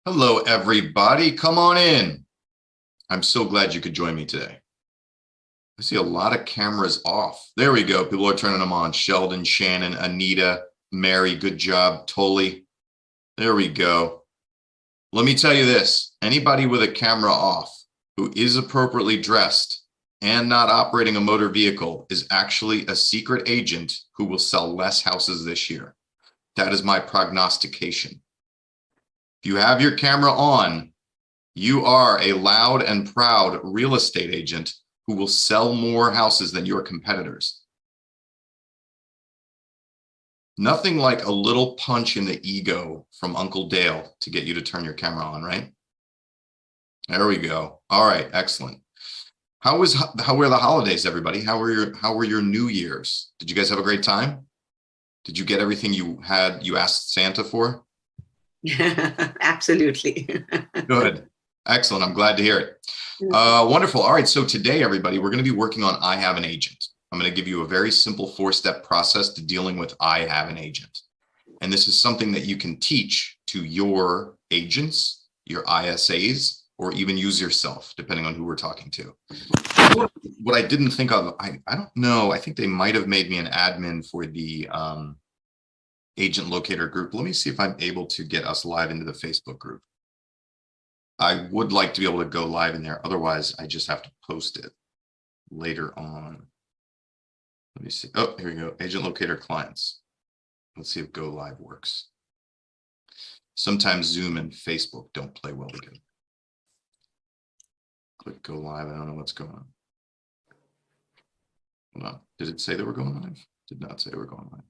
Hello, everybody. Come on in. I'm so glad you could join me today. I see a lot of cameras off. There we go. People are turning them on. Sheldon, Shannon, Anita, Mary, good job. Tolly. There we go. Let me tell you this. Anybody with a camera off who is appropriately dressed and not operating a motor vehicle is actually a secret agent who will sell less houses this year. That is my prognostication. If you have your camera on, you are a loud and proud real estate agent who will sell more houses than your competitors. Nothing like a little punch in the ego from Uncle Dale to get you to turn your camera on, right? There we go. All right, excellent. How were the holidays, everybody? How were your New Year's? Did you guys have a great time? Did you get everything you asked Santa for? Absolutely. Good. Excellent. I'm glad to hear it. Wonderful. All right. So today, everybody, we're going to be working on I Have an Agent. I'm going to give you a very simple 4-step process to dealing with I Have an Agent. And this is something that you can teach to your agents, your ISAs, or even use yourself, depending on who we're talking to. What I didn't think of, I don't know. I think they might have made me an admin for the agent locator group. Let me see if I'm able to get us live into the Facebook group. I would like to be able to go live in there. Otherwise, I just have to post it later on. Let me see. Oh, here we go. Agent locator clients. Let's see if Go Live works. Sometimes Zoom and Facebook don't play well together. Click Go Live. I don't know what's going on. Hold on. Did it say that we're going live? Did not say we're going live.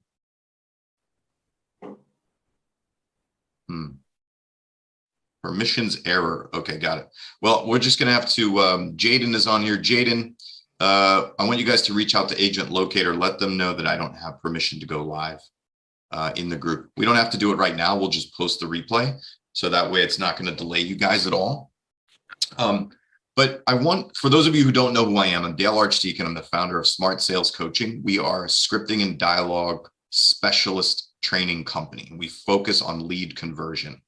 Permissions error. Okay, got it. Well, we're just going to have to, Jaden is on here. Jaden, I want you guys to reach out to Agent Locator. Let them know that I don't have permission to go live in the group. We don't have to do it right now. We'll just post the replay. So that way it's not going to delay you guys at all. But for those of you who don't know who I am, I'm Dale Archdekin. I'm the founder of Smart Sales Coaching. We are a scripting and dialogue specialist training company. We focus on lead conversion.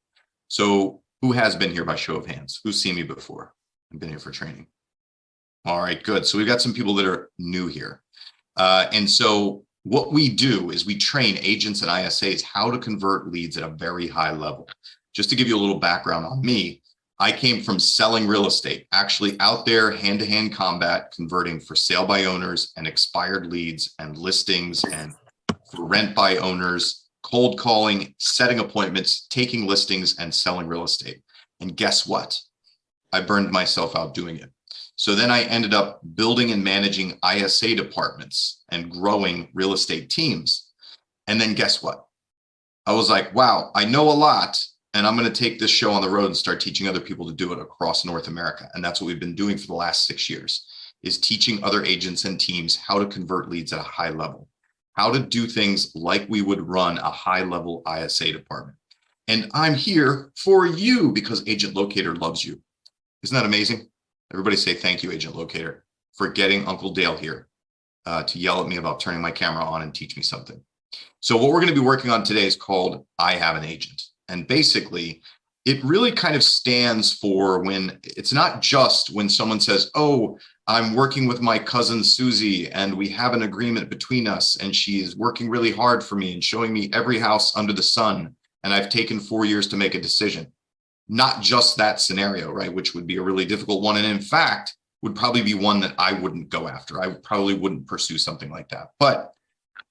So who has been here by show of hands? Who's seen me before? I've been here for training. All right, good. So we've got some people that are new here. And so what we do is we train agents and ISAs how to convert leads at a very high level. Just to give you a little background on me, I came from selling real estate, actually out there hand-to-hand combat, converting for sale by owners and expired leads and listings and for rent by owners, cold calling, setting appointments, taking listings, and selling real estate. And guess what? I burned myself out doing it. So then I ended up building and managing ISA departments and growing real estate teams. And then guess what? I was like, wow, I know a lot, and I'm going to take this show on the road and start teaching other people to do it across North America. And that's what we've been doing for the last 6 years, is teaching other agents and teams how to convert leads at a high level, how to do things like we would run a high-level ISA department. And I'm here for you because Agent Locator loves you. Isn't that amazing? Everybody say thank you, Agent Locator, for getting Uncle Dale here to yell at me about turning my camera on and teach me something. So what we're going to be working on today is called I Have an Agent. And basically, it really kind of stands for when it's not just when someone says, oh, I'm working with my cousin Susie and we have an agreement between us and she is working really hard for me and showing me every house under the sun. And I've taken 4 years to make a decision. Not just that scenario, right? Which would be a really difficult one. And in fact, would probably be one that I wouldn't go after. I probably wouldn't pursue something like that. But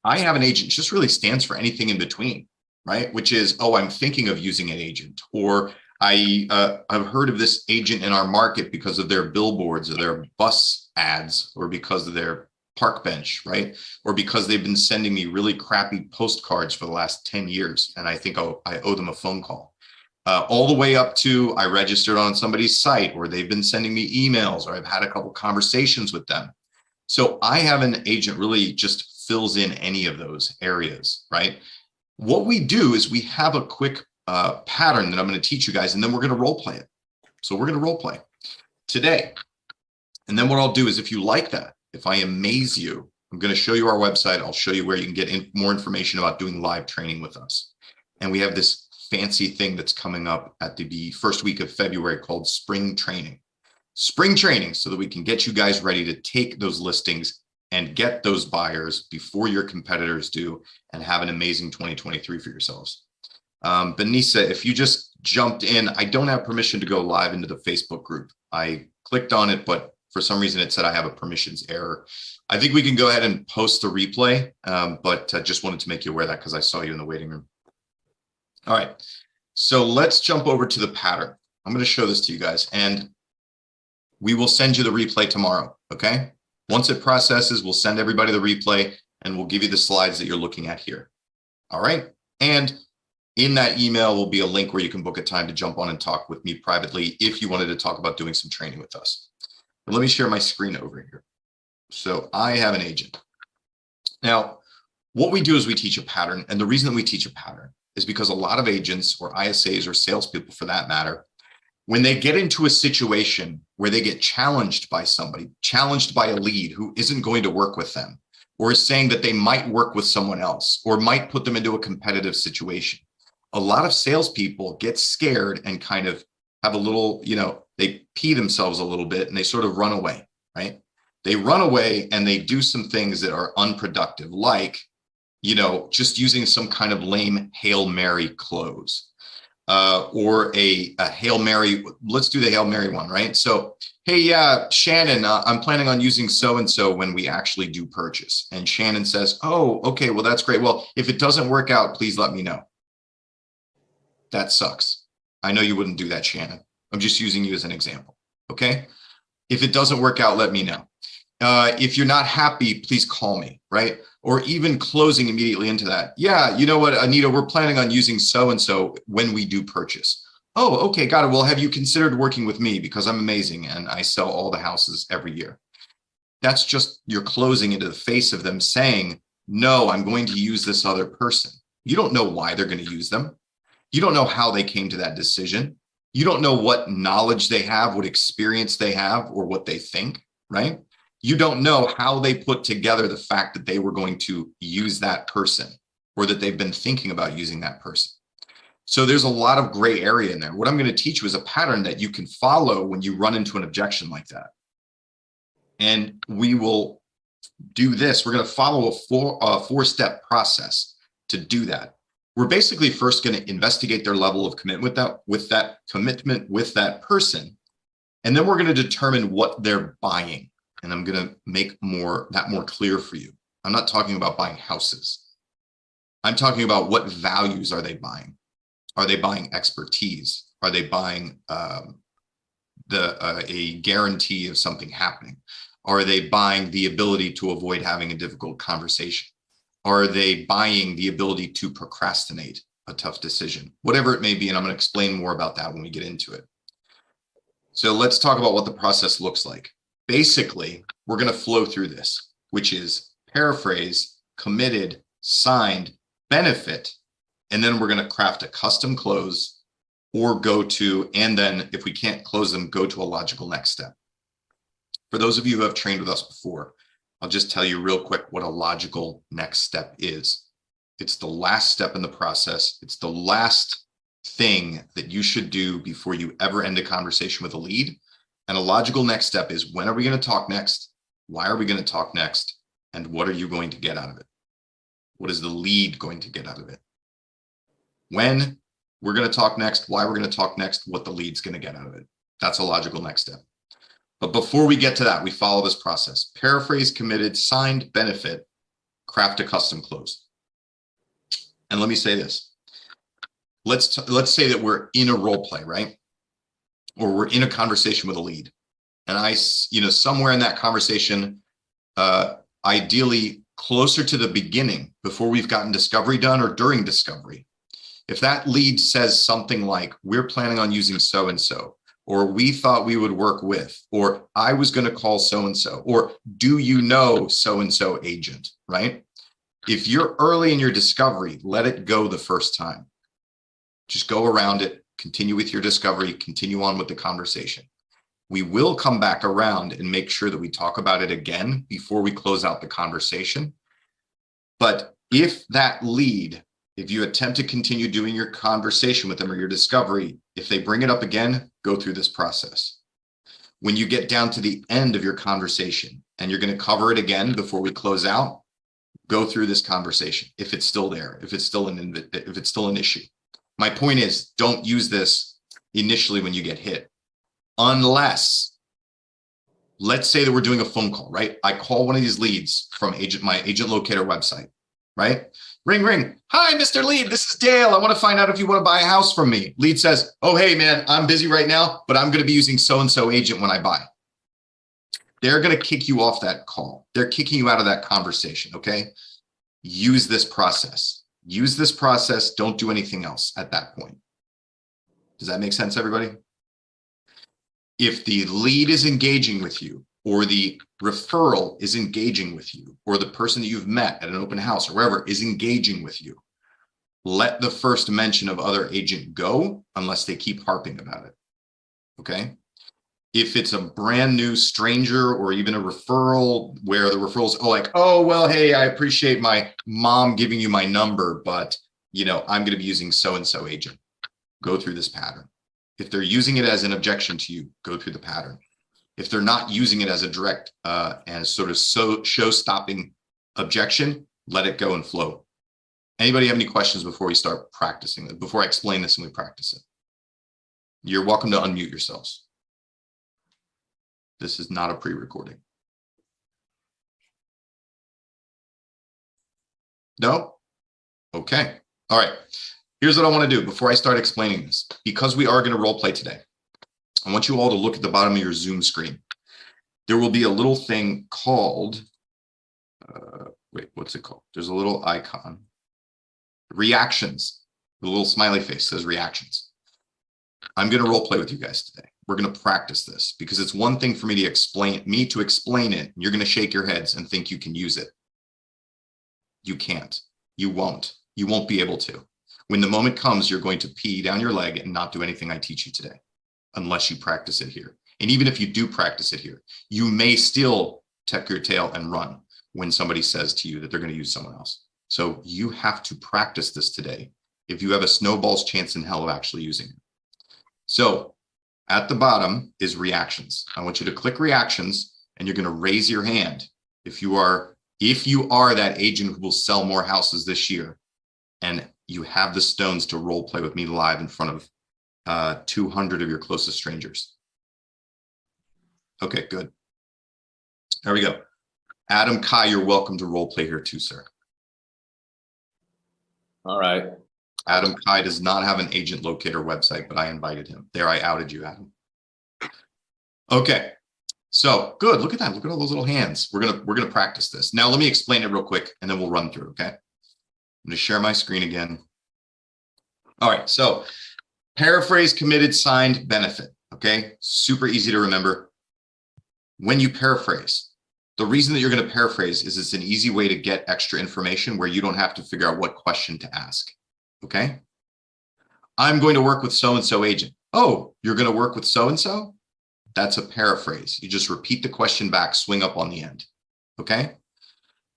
I Have an Agent just really stands for anything in between, right? Which is, oh, I'm thinking of using an agent, or I've heard of this agent in our market because of their billboards or their bus ads, or because of their park bench, right? Or because they've been sending me really crappy postcards for the last 10 years. And I think I owe them a phone call. All the way up to I registered on somebody's site, or they've been sending me emails, or I've had a couple conversations with them. So I Have an Agent really just fills in any of those areas, right? What we do is we have a quick pattern that I'm going to teach you guys, and then we're going to role play it. So we're going to role play today. And then what I'll do is, if you like that, if I amaze you, I'm going to show you our website. I'll show you where you can get more information about doing live training with us. And we have this fancy thing that's coming up at the first week of February called spring training. Spring training, so that we can get you guys ready to take those listings and get those buyers before your competitors do, and have an amazing 2023 for yourselves. Benisa, if you just jumped in, I don't have permission to go live into the Facebook group. I clicked on it, but for some reason it said I have a permissions error. I think we can go ahead and post the replay, but just wanted to make you aware of that because I saw you in the waiting room. All right, so let's jump over to the pattern. I'm going to show this to you guys, and we will send you the replay tomorrow, okay? Once it processes, we'll send everybody the replay, and we'll give you the slides that you're looking at here. All right, and in that email will be a link where you can book a time to jump on and talk with me privately if you wanted to talk about doing some training with us. But let me share my screen over here. So I have an agent. Now, what we do is we teach a pattern, and the reason that we teach a pattern is because a lot of agents, or ISAs, or salespeople for that matter, when they get into a situation where they get challenged by somebody, challenged by a lead who isn't going to work with them, or is saying that they might work with someone else, or might put them into a competitive situation, a lot of salespeople get scared and kind of have a little, they pee themselves a little bit and they sort of run away, right? They run away and they do some things that are unproductive, like, just using some kind of lame Hail Mary close. Or a Hail Mary. Let's do the Hail Mary one, right? So, hey, yeah, Shannon, I'm planning on using so-and-so when we actually do purchase. And Shannon says, oh, okay, well, that's great. Well, if it doesn't work out, please let me know. That sucks. I know you wouldn't do that, Shannon. I'm just using you as an example, okay? If it doesn't work out, let me know. If you're not happy, please call me, right? Or even closing immediately into that. Yeah, you know what, Anita, we're planning on using so-and-so when we do purchase. Oh, okay, got it. Well, have you considered working with me? Because I'm amazing and I sell all the houses every year. That's just you're closing into the face of them saying, no, I'm going to use this other person. You don't know why they're going to use them. You don't know how they came to that decision. You don't know what knowledge they have, what experience they have, or what they think, right? You don't know how they put together the fact that they were going to use that person, or that they've been thinking about using that person. So there's a lot of gray area in there. What I'm going to teach you is a pattern that you can follow when you run into an objection like that. And we will do this. We're going to follow a four-step process to do that. We're basically first going to investigate their level of commitment with that commitment with that person. And then we're going to determine what they're buying. And I'm going to make that more clear for you. I'm not talking about buying houses. I'm talking about what values are they buying? Are they buying expertise? Are they buying a guarantee of something happening? Are they buying the ability to avoid having a difficult conversation? Are they buying the ability to procrastinate a tough decision? Whatever it may be, and I'm going to explain more about that when we get into it. So let's talk about what the process looks like. Basically, we're going to flow through this, which is paraphrase, committed, signed, benefit, and then we're going to craft a custom close or go to, and then if we can't close them, go to a logical next step. For those of you who have trained with us before, I'll just tell you real quick what a logical next step is. It's the last step in the process. It's the last thing that you should do before you ever end a conversation with a lead. And a logical next step is, when are we going to talk next? Why are we going to talk next? And what are you going to get out of it? What is the lead going to get out of it? When we're going to talk next, why we're going to talk next, what the lead's going to get out of it. That's a logical next step. But before we get to that, we follow this process. Paraphrase, committed, signed, benefit, craft a custom close. And let me say this. Let's say that we're in a role play, right? Or we're in a conversation with a lead. And somewhere in that conversation, ideally closer to the beginning, before we've gotten discovery done or during discovery, if that lead says something like, we're planning on using so-and-so, or we thought we would work with, or I was going to call so-and-so, or do you know so-and-so agent, right? If you're early in your discovery, let it go the first time. Just go around it, continue with your discovery, continue on with the conversation. We will come back around and make sure that we talk about it again before we close out the conversation. But if that lead, if you attempt to continue doing your conversation with them or your discovery, if they bring it up again, go through this process. When you get down to the end of your conversation and you're going to cover it again before we close out, go through this conversation. If it's still there, if it's still an issue. My point is, don't use this initially when you get hit, unless, let's say that we're doing a phone call, right? I call one of these leads from my agent locator website, right? Ring, ring. Hi, Mr. Lead. This is Dale. I want to find out if you want to buy a house from me. Lead says, oh, hey, man, I'm busy right now, but I'm going to be using so-and-so agent when I buy. They're going to kick you off that call. They're kicking you out of that conversation, okay? Use this process. Use this process. Don't do anything else at that point. Does that make sense, everybody? If the lead is engaging with you, or the referral is engaging with you, or the person that you've met at an open house or wherever is engaging with you, let the first mention of other agent go unless they keep harping about it, okay? If it's a brand new stranger or even a referral where the referral's oh, well, hey, I appreciate my mom giving you my number, but, you know, I'm going to be using so-and-so agent. Go through this pattern. If they're using it as an objection to you, go through the pattern. If they're not using it as a direct and sort of show-stopping objection, let it go and flow. Anybody have any questions before we start practicing it? Before I explain this and we practice it? You're welcome to unmute yourselves. This is not a pre-recording. No? Okay. All right. Here's what I want to do before I start explaining this. Because we are going to role play today, I want you all to look at the bottom of your Zoom screen. There will be a little thing called, wait, what's it called? There's a little icon. Reactions. The little smiley face says reactions. I'm going to role play with you guys today. We're going to practice this because it's one thing for me to explain it. You're going to shake your heads and think you can use it. You can't. You won't. You won't be able to. When the moment comes, you're going to pee down your leg and not do anything I teach you today, unless you practice it here. And even if you do practice it here, you may still tuck your tail and run when somebody says to you that they're going to use someone else. So you have to practice this today if you have a snowball's chance in hell of actually using it. So at the bottom is reactions. I want you to click reactions and you're going to raise your hand if you are that agent who will sell more houses this year and you have the stones to role play with me live in front of 200 of your closest strangers. Okay, good. There we go. Adam Kai, you're welcome to role play here too, sir. All right. Adam Kai does not have an agent locator website, but I invited him. There, I outed you, Adam. Okay, so good. Look at that. Look at all those little hands. We're gonna practice this. Now let me explain it real quick, and then we'll run through. Okay, I'm gonna share my screen again. All right, so paraphrase, committed, signed, benefit. Okay, super easy to remember. When you paraphrase, the reason that you're going to paraphrase is it's an easy way to get extra information where you don't have to figure out what question to ask. Okay, I'm going to work with so-and-so agent. Oh, you're going to work with so-and-so? That's a paraphrase. You just repeat the question back, swing up on the end. Okay.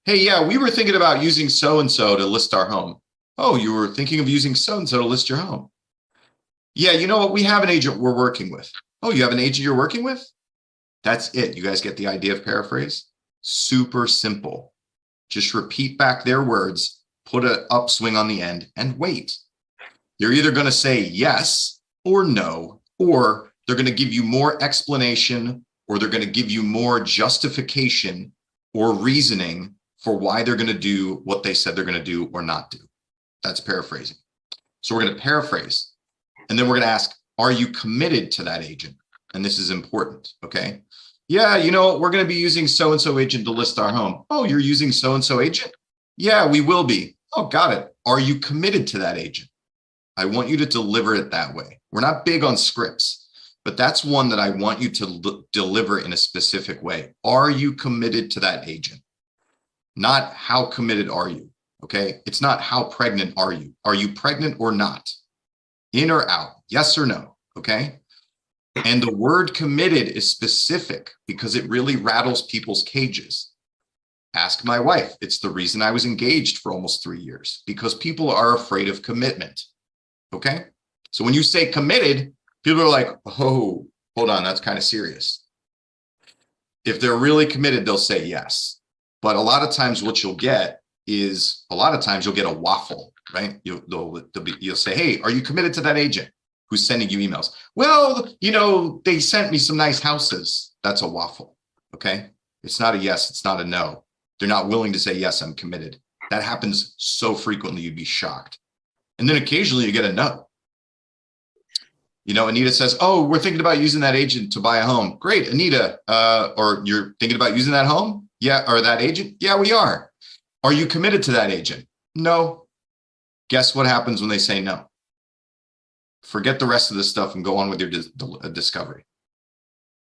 Hey, yeah, we were thinking about using so-and-so to list our home. Oh, you were thinking of using so-and-so to list your home. Yeah, you know what? We have an agent we're working with. Oh, you have an agent you're working with? That's it. You guys get the idea of paraphrase? Super simple. Just repeat back their words, put an upswing on the end, and wait. They're either going to say yes or no, or they're going to give you more explanation, or they're going to give you more justification or reasoning for why they're going to do what they said they're going to do or not do. That's paraphrasing. So we're going to paraphrase, and then we're going to ask, are you committed to that agent? And this is important, okay? Yeah, you know, we're going to be using so-and-so agent to list our home. Oh, you're using so-and-so agent? Yeah, we will be. Oh, got it. Are you committed to that agent? I want you to deliver it that way. We're not big on scripts, but that's one that I want you to deliver in a specific way. Are you committed to that agent? Not how committed are you, okay? It's not how pregnant are you? Are you pregnant or not? In or out? Yes or no, okay? And the word committed is specific because it really rattles people's cages. Ask my wife. It's the reason I was engaged for almost 3 years, because people are afraid of commitment. Okay. So when you say committed, people are like, oh, hold on, that's kind of serious. If they're really committed, they'll say yes. But a lot of times what you'll get is you'll get a waffle, right? You'll say, hey, are you committed to that agent who's sending you emails? Well, they sent me some nice houses. That's a waffle. Okay. It's not a yes. It's not a no. They're not willing to say, yes, I'm committed. That happens so frequently, you'd be shocked. And then occasionally you get a no. Anita says, oh, we're thinking about using that agent to buy a home. Great, Anita. Or you're thinking about using that home? Yeah. Or that agent? Yeah, we are. Are you committed to that agent? No. Guess what happens when they say no? Forget the rest of this stuff and go on with your discovery.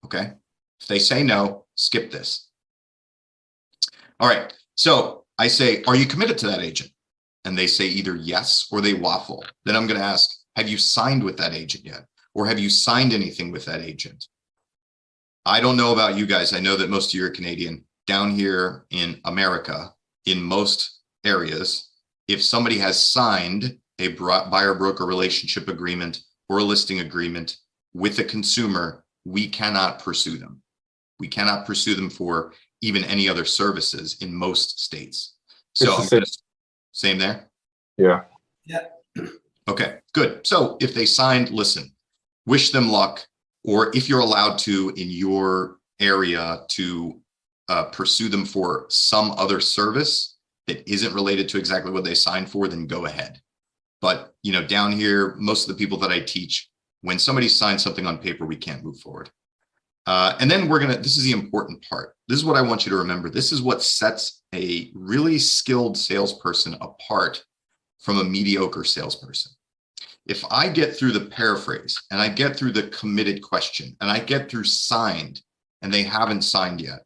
Okay. If they say no, skip this. All right. So I say, are you committed to that agent? And they say either yes or they waffle. Then I'm going to ask, have you signed with that agent yet? Or have you signed anything with that agent? I don't know about you guys. I know that most of you are Canadian. Down here in America, in most areas, if somebody has signed a buyer-broker relationship agreement or a listing agreement with a consumer, we cannot pursue them. We cannot pursue them for even any other services in most states. So same there? Yeah. Yeah. Okay, good. So if they signed, listen, wish them luck. Or if you're allowed to in your area to pursue them for some other service that isn't related to exactly what they signed for, then go ahead. But down here, most of the people that I teach, when somebody signs something on paper, we can't move forward. And then this is the important part. This is what I want you to remember. This is what sets a really skilled salesperson apart from a mediocre salesperson. If I get through the paraphrase and I get through the committed question and I get through signed and they haven't signed yet,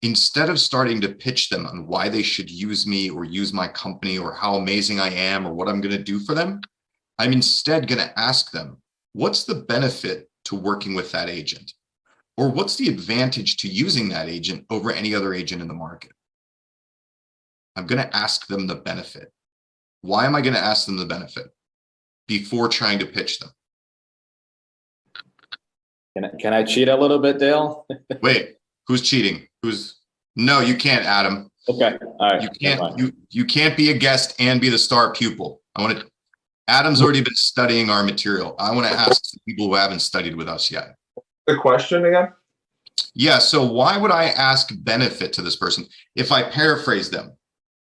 instead of starting to pitch them on why they should use me or use my company or how amazing I am or what I'm going to do for them, I'm instead going to ask them, what's the benefit to working with that agent? Or what's the advantage to using that agent over any other agent in the market? I'm going to ask them the benefit. Why am I going to ask them the benefit before trying to pitch them? Can I cheat a little bit, Dale? Wait, who's cheating? No, you can't, Adam. Okay, all right. You can't be a guest and be the star pupil. Adam's already been studying our material. I want to ask some people who haven't studied with us yet. The question again? Yeah, so why would I ask benefit to this person if I paraphrase them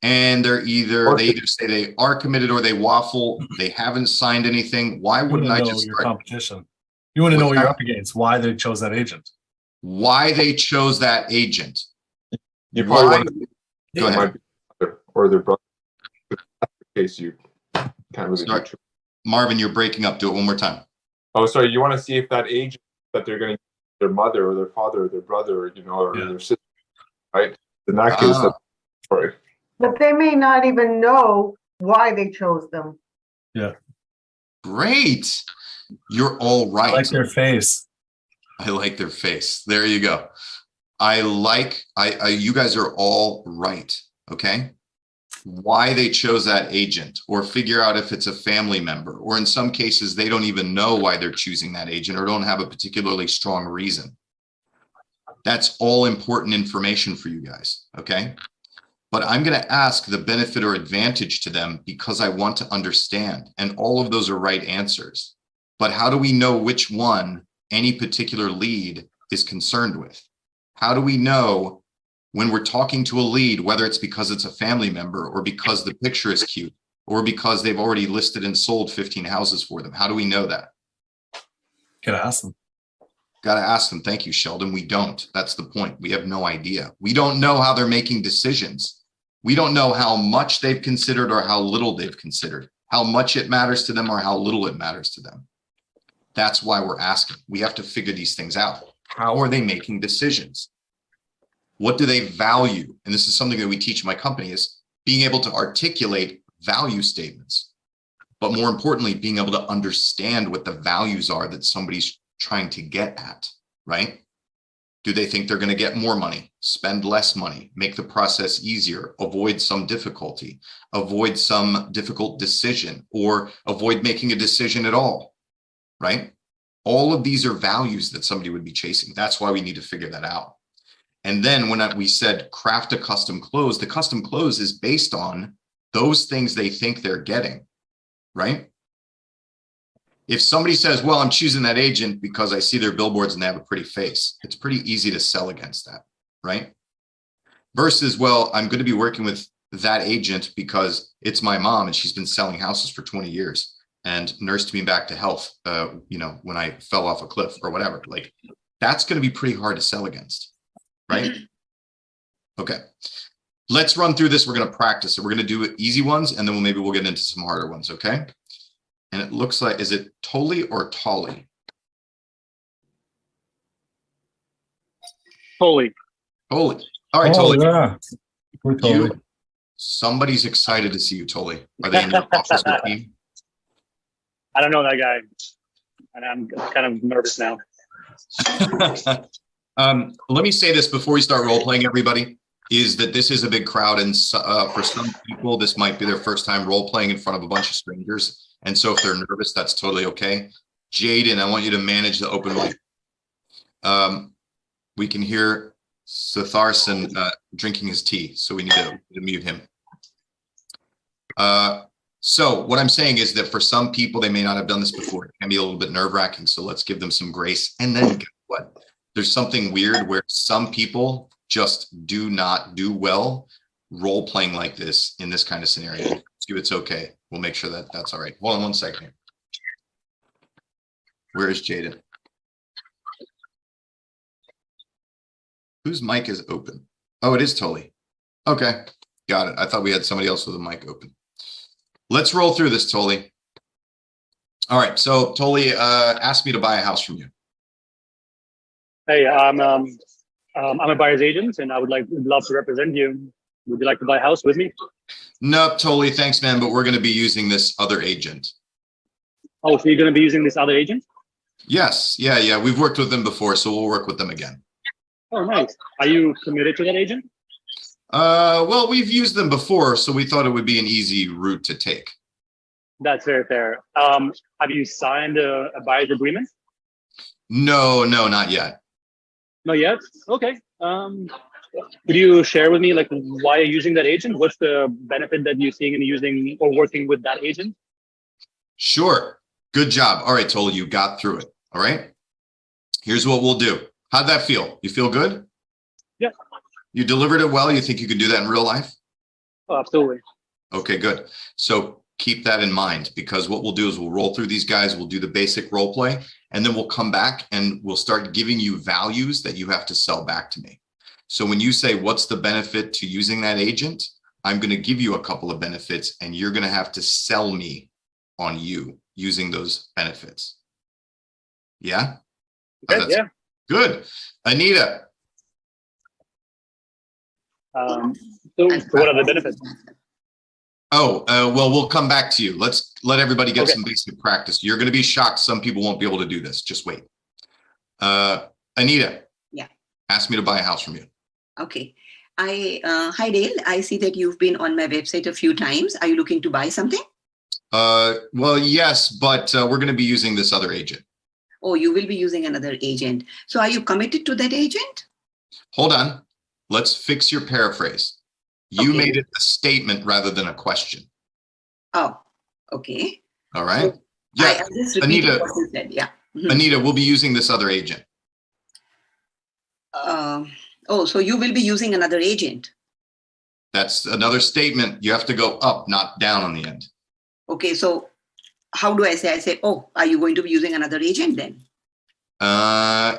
and they either say they are committed or they waffle, they haven't signed anything? Why wouldn't I just your competition? You want to know what you're up against, why they chose that agent. Why they chose that agent. You probably want to go ahead. Or their brother. In case you can't really do true. Marvin, you're breaking up. Do it one more time. Oh, sorry. You want to see if that agent that they're going to their mother or their father or their brother, or their sister, right? In that case, that's right. But they may not even know why they chose them. Yeah. Great. You're all right. I like their face. I like their face. There you go. You guys are all right. Okay. Why they chose that agent, or figure out if it's a family member, or in some cases, they don't even know why they're choosing that agent or don't have a particularly strong reason. That's all important information for you guys. Okay. But I'm going to ask the benefit or advantage to them because I want to understand. And all of those are right answers. But how do we know which one any particular lead is concerned with? How do we know when we're talking to a lead, whether it's because it's a family member or because the picture is cute or because they've already listed and sold 15 houses for them? How do we know that? Gotta ask them. Got to ask them. Thank you, Sheldon. We don't. That's the point. We have no idea. We don't know how they're making decisions. We don't know how much they've considered or how little they've considered, how much it matters to them or how little it matters to them. That's why we're asking. We have to figure these things out. How are they making decisions? What do they value? And this is something that we teach in my company, is being able to articulate value statements, but more importantly, being able to understand what the values are that somebody's trying to get at, right? Do they think they're going to get more money, spend less money, make the process easier, avoid some difficulty, avoid some difficult decision, or avoid making a decision at all, right? All of these are values that somebody would be chasing. That's why we need to figure that out. And then when we said craft a custom close, the custom close is based on those things they think they're getting, right? If somebody says, well, I'm choosing that agent because I see their billboards and they have a pretty face, it's pretty easy to sell against that, right? Versus, well, I'm going to be working with that agent because it's my mom and she's been selling houses for 20 years and nursed me back to health, when I fell off a cliff or whatever. Like, that's going to be pretty hard to sell against, right? Okay. Let's run through this. We're going to practice it. We're going to do easy ones, and then we'll get into some harder ones, okay? And it looks like, is it Tolly or Tolly? Tolly. Tolly. All right, Tolly. Yeah. We're Tolly. Somebody's excited to see you, Tolly. Are they in your officer team? I don't know that guy, and I'm kind of nervous now. Let me say this before we start role playing, everybody, is that this is a big crowd, and for some people, this might be their first time role playing in front of a bunch of strangers. And so if they're nervous, that's totally okay. Jaden, I want you to manage the open mic. We can hear Sitharson drinking his tea, so we need to mute him. So what I'm saying is that for some people, they may not have done this before. It can be a little bit nerve-wracking, so let's give them some grace. And then guess what? There's something weird where some people just do not do well role-playing like this in this kind of scenario. It's okay. We'll make sure that that's all right. Hold on one second. Where is Jaden? Whose mic is open? Oh, it is Tolly. Okay, got it. I thought we had somebody else with a mic open. Let's roll through this, Tolly. All right, so Tolly asked me to buy a house from you. Hey, I'm a buyer's agent, and I would love to represent you. Would you like to buy a house with me? Nope, totally. Thanks, man. But we're going to be using this other agent. Oh, so you're going to be using this other agent? Yes. Yeah. We've worked with them before, so we'll work with them again. Oh, nice. Are you committed to that agent? Well, we've used them before, so we thought it would be an easy route to take. That's very fair. Have you signed a buyer's agreement? No, not yet. Not yet? Okay. Could you share with me why you're using that agent? What's the benefit that you're seeing in using or working with that agent? Sure. Good job. All right, Tolly, you got through it. All right. Here's what we'll do. How'd that feel? You feel good? Yeah. You delivered it well? You think you could do that in real life? Oh, absolutely. Okay, good. So keep that in mind, because what we'll do is we'll roll through these guys. We'll do the basic role play, and then we'll come back and we'll start giving you values that you have to sell back to me. So when you say, what's the benefit to using that agent? I'm going to give you a couple of benefits, and you're going to have to sell me on you using those benefits. Yeah? Okay, yeah. Good. Anita. So what are the benefits? Well, we'll come back to you. Let's let everybody get some basic practice. You're going to be shocked. Some people won't be able to do this. Just wait. Anita. Yeah. Asked me to buy a house from you. Okay. Hi, Dale. I see that you've been on my website a few times. Are you looking to buy something? Well, yes, but we're going to be using this other agent. Oh, you will be using another agent. So are you committed to that agent? Hold on. Let's fix your paraphrase. You Okay. made it a statement rather than a question. Oh, okay. All right. So Yeah. I just repeated Anita. what you said. Yeah. Mhm. Anita, we'll be using this other agent. So you will be using another agent. That's another statement. You have to go up, not down on the end. Okay. So how do I say? I say, oh, are you going to be using another agent then?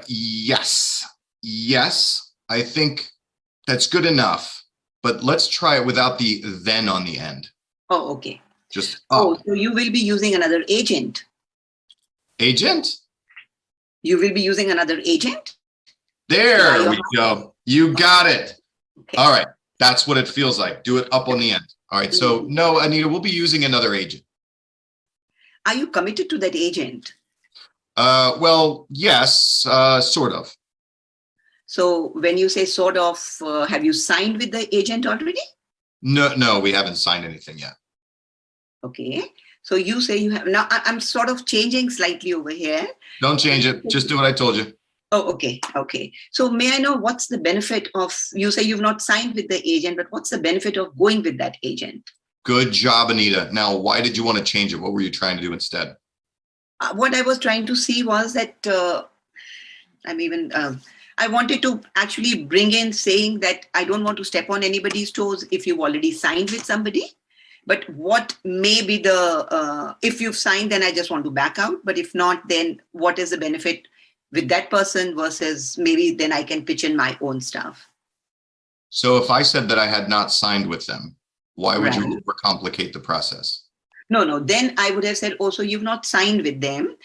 Yes. I think that's good enough, but let's try it without the then on the end. Oh, okay. Just Oh, up. so you will be using another agent. Agent? You will be using another agent? There we go. You got it. Okay. All right. That's what it feels like. Do it up on the end. All right. So no, Anita, we'll be using another agent. Are you committed to that agent? Well, yes, sort of. So when you say sort of, have you signed with the agent already? No, we haven't signed anything yet. Okay. So you say you have. Now I'm sort of changing slightly over here. Don't change it. Just do what I told you. Oh, okay. Okay. So may I know what's the benefit of, you say you've not signed with the agent, but what's the benefit of going with that agent? Good job, Anita. Now, why did you want to change it? What were you trying to do instead? What I was trying to see was that I wanted to actually bring in saying that I don't want to step on anybody's toes if you've already signed with somebody. But what may be the, if you've signed, then I just want to back out. But if not, then what is the benefit with that person versus maybe then I can pitch in my own stuff? So if I said that I had not signed with them, why would you Right. overcomplicate the process? No. Then I would have said also you've not signed with them.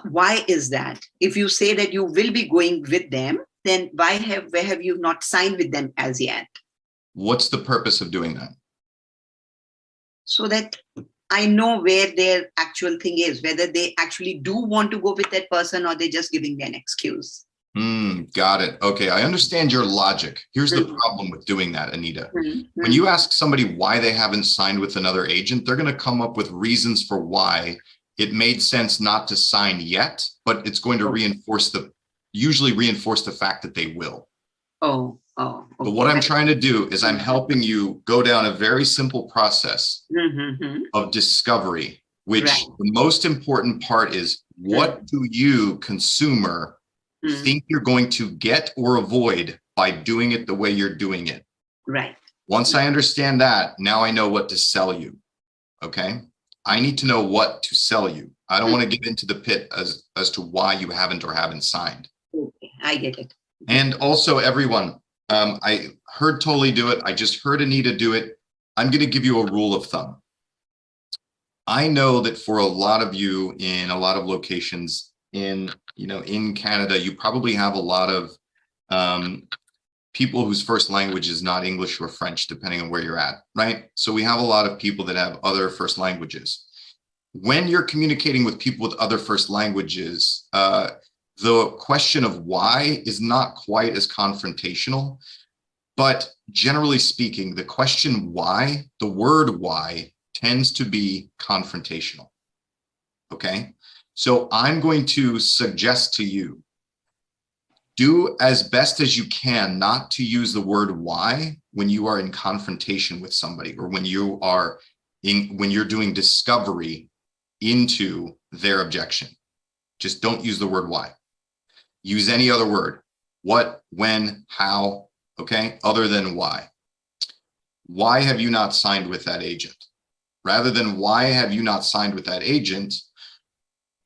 Why is that? If you say that you will be going with them, then where have you not signed with them as yet? What's the purpose of doing that? So that I know where their actual thing is, whether they actually do want to go with that person or they're just giving me an excuse. Got it. Okay, I understand your logic. Here's the problem with doing that, Anita. When you ask somebody why they haven't signed with another agent, they're going to come up with reasons for why it made sense not to sign yet, but it's going to usually reinforce the fact that they will. Oh. But what I'm trying to do is I'm helping you go down a very simple process of discovery, which Right. the most important part is, what do you, consumer, think you're going to get or avoid by doing it the way you're doing it? Right. Once I understand that, now I know what to sell you. Okay. I need to know what to sell you. I don't want to get into the pit as to why you haven't or haven't signed. Okay, I get it. And also, everyone, I heard Toli do it. I just heard Anita do it. I'm going to give you a rule of thumb. I know that for a lot of you in a lot of locations in Canada, you probably have a lot of people whose first language is not English or French, depending on where you're at, right? So we have a lot of people that have other first languages. When you're communicating with people with other first languages, the question of why is not quite as confrontational, but generally speaking, the question why, the word why, tends to be confrontational. Okay, so I'm going to suggest to you, do as best as you can not to use the word why when you are in confrontation with somebody, or when you're doing discovery into their objection. Just don't use the word why. Use any other word. What, when, how, okay? Other than why. Why have you not signed with that agent? Rather than why have you not signed with that agent,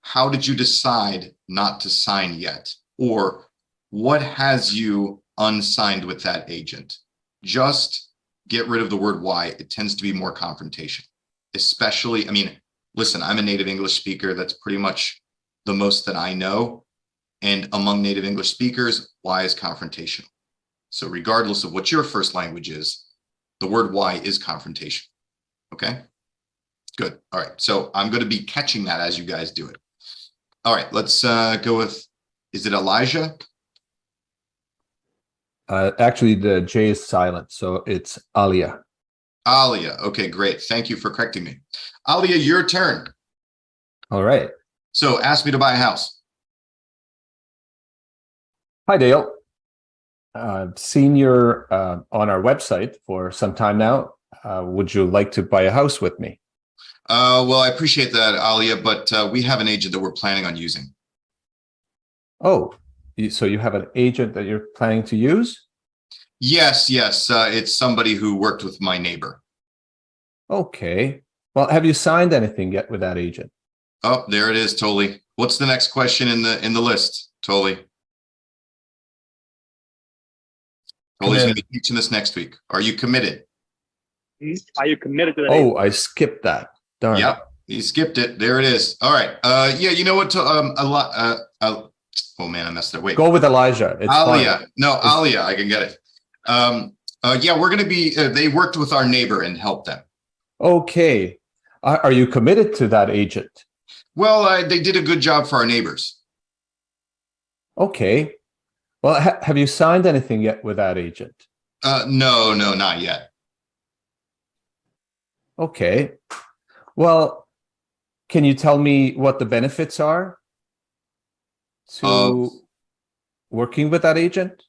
how did you decide not to sign yet? Or what has you unsigned with that agent? Just get rid of the word why. It tends to be more confrontation. Especially, listen, I'm a native English speaker. That's pretty much the most that I know. And among native English speakers, why is confrontational. So regardless of what your first language is, the word why is confrontation. Okay, good. All right. So I'm going to be catching that as you guys do it. All right, let's go with, is it Elijah? Actually, the J is silent, so it's Alia. Alia. Okay, great. Thank you for correcting me. Alia, your turn. All right. So ask me to buy a house. Hi, Dale. I've seen you're on our website for some time now. Would you like to buy a house with me? Well, I appreciate that, Alia, but we have an agent that we're planning on using. Oh, so you have an agent that you're planning to use? Yes. It's somebody who worked with my neighbor. Okay. Well, have you signed anything yet with that agent? Oh, there it is, Toli. What's the next question in the list, Toli? Toli's going to be teaching this next week. Are you committed? Are you committed to that? Oh, I skipped that. Darn. Yep, you skipped it. There it is. All right. Yeah, you know what? Oh man, I messed up. Wait. Go with Elijah. It's Alia. fine. No, Alia. I can get it. Yeah, we're going to be. They worked with our neighbor and helped them. Okay. Are you committed to that agent? Well, they did a good job for our neighbors. Okay. Well, have you signed anything yet with that agent? No, not yet. Okay. Well, can you tell me what the benefits are to working with that agent?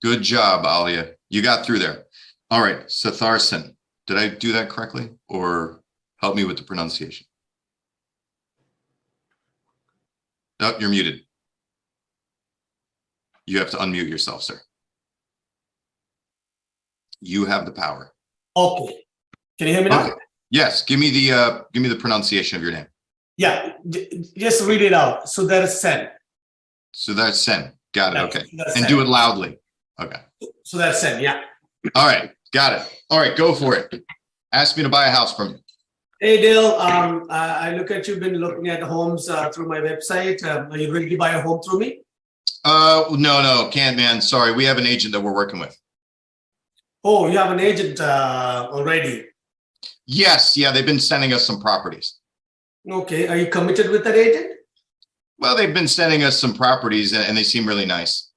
Good job, Alia. You got through there. All right, Satharsan. Did I do that correctly, or help me with the pronunciation? Oh, you're muted. You have to unmute yourself, sir. You have the power. Okay. Can you hear me now? Okay. Yes. Give me the pronunciation of your name. Yeah. Just read it out. Sudarshan. Sudarshan. Got it. Yeah, Okay. Sudarshan. And do it loudly. Okay. Sudarshan. Yeah. All right. Got it. All right. Go for it. Ask me to buy a house from you. Hey Dale, I look at you've been looking at homes through my website. Are you ready to buy a home through me? No, can't, man. Sorry. We have an agent that we're working with. Oh, you have an agent already. Yes. Yeah. They've been sending us some properties. Okay. Are you committed with that agent? Well, they've been sending us some properties and they seem really nice.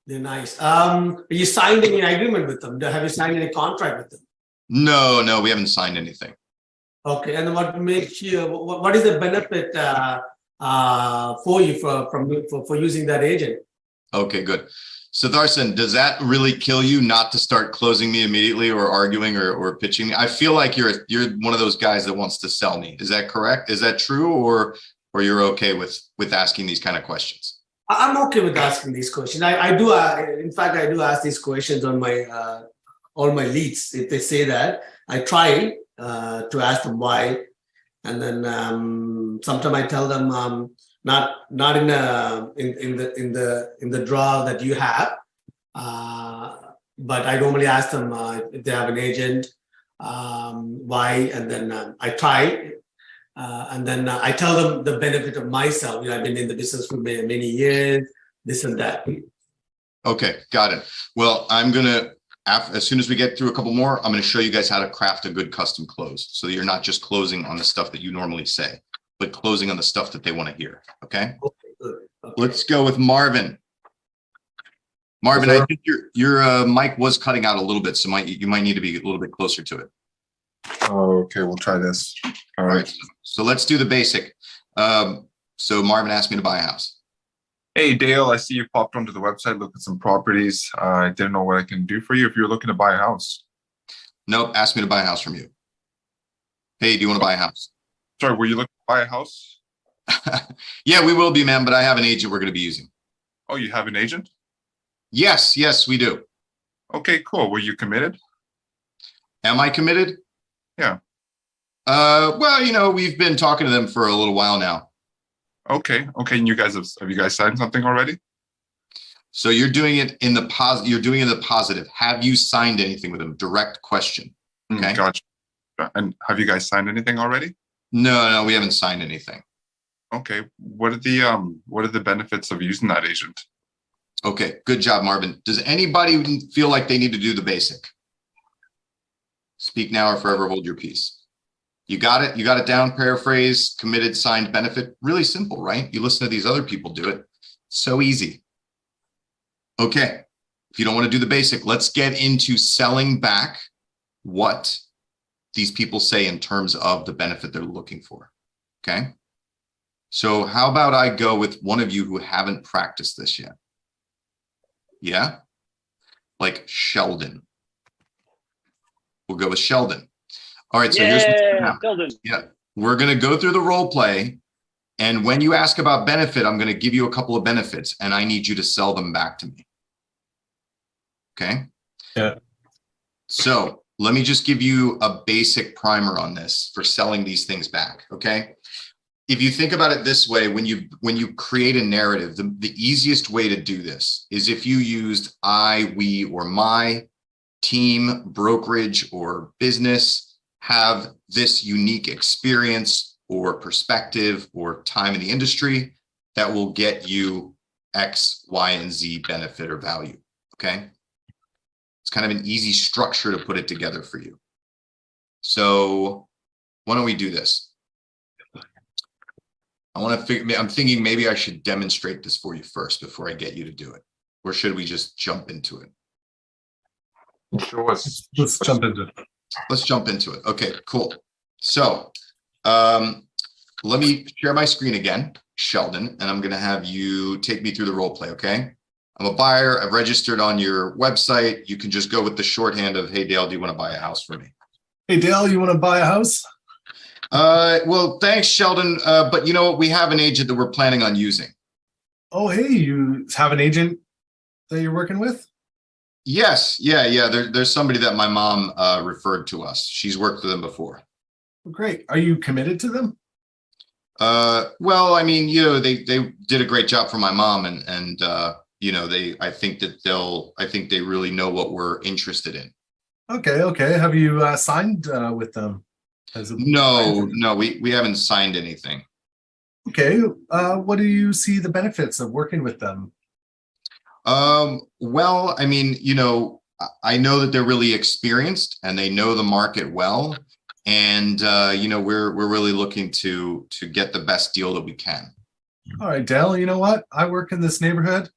They're nice. You signed any agreement with them? Have you signed any contract with them? No, we haven't signed anything. Okay. And what makes you? What is the benefit for you for using that agent? Okay, good. Siddharthan, does that really kill you not to start closing me immediately or arguing or pitching me? I feel like you're one of those guys that wants to sell me. Is that correct? Is that true, or you're okay with asking these kind of questions? I'm okay with asking these questions. I do. In fact, I do ask these questions on my all my leads. If they say that, I try to ask them why, and then sometimes I tell them not in the draw that you have, but I normally ask them if they have an agent, why, and then I try. And then I tell them the benefit of myself. I've been in the business for many years, this and that. Okay, got it. Well, I'm going to, as soon as we get through a couple more, I'm going to show you guys how to craft a good custom close so that you're not just closing on the stuff that you normally say, but closing on the stuff that they want to hear. Okay? Okay, good. Okay. Let's go with Marvin. Marvin, I think your mic was cutting out a little bit, so you might need to be a little bit closer to it. Oh, okay, we'll try this. All right. So let's do the basic. So Marvin asked me to buy a house. Hey, Dale, I see you popped onto the website, looked at some properties. I didn't know what I can do for you if you're looking to buy a house. Nope, asked me to buy a house from you. Hey, do you want to buy a house? Sorry, were you looking to buy a house? Yeah, we will be, man, but I have an agent we're going to be using. Oh, you have an agent? Yes, we do. Okay, cool. Were you committed? Am I committed? Yeah. Well, we've been talking to them for a little while now. Okay. And you guys have you guys signed something already? So you're doing it in the positive. You're doing it in the positive. Have you signed anything with them? Direct question. Okay. Gotcha. And have you guys signed anything already? No, we haven't signed anything. Okay. What are the benefits of using that agent? Okay, good job, Marvin. Does anybody feel like they need to do the basic? Speak now or forever hold your peace. You got it? You got it down? Paraphrase, committed, signed, benefit. Really simple, right? You listen to these other people do it. So easy. Okay. If you don't want to do the basic, let's get into selling back what these people say in terms of the benefit they're looking for. Okay. So how about I go with one of you who haven't practiced this yet? Yeah. Like Sheldon. We'll go with Sheldon. All right. So here's Sheldon. Yeah. We're going to go through the role play. And when you ask about benefit, I'm going to give you a couple of benefits and I need you to sell them back to me. Okay. Yeah. So let me just give you a basic primer on this for selling these things back. Okay. If you think about it this way, when you create a narrative, the easiest way to do this is if you used I, we, or my, team, brokerage, or business have this unique experience or perspective or time in the industry that will get you X, Y, and Z benefit or value. Okay. It's kind of an easy structure to put it together for you. So why don't we do this? I'm thinking maybe I should demonstrate this for you first before I get you to do it. Or should we just jump into it? Show us. Let's jump into it. Let's jump into it. Okay, cool. So let me share my screen again, Sheldon, and I'm going to have you take me through the role play, okay? I'm a buyer. I've registered on your website. You can just go with the shorthand of, hey, Dale, do you want to buy a house for me? Hey, Dale, you want to buy a house? Well, thanks, Sheldon. But you know what? We have an agent that we're planning on using. Oh, hey, you have an agent that you're working with? Yes. Yeah. There's somebody that my mom referred to us. She's worked with them before. Great. Are you committed to them? Well, I mean, you know, they did a great job for my mom and you know, I think they really know what we're interested in. Okay. Have you signed with them? No, we haven't signed anything. Okay. What do you see the benefits of working with them? Well, I mean, you know, I know that they're really experienced and they know the market well. And, you know, we're really looking to get the best deal that we can. All right, Dale, you know what? I work in this neighborhood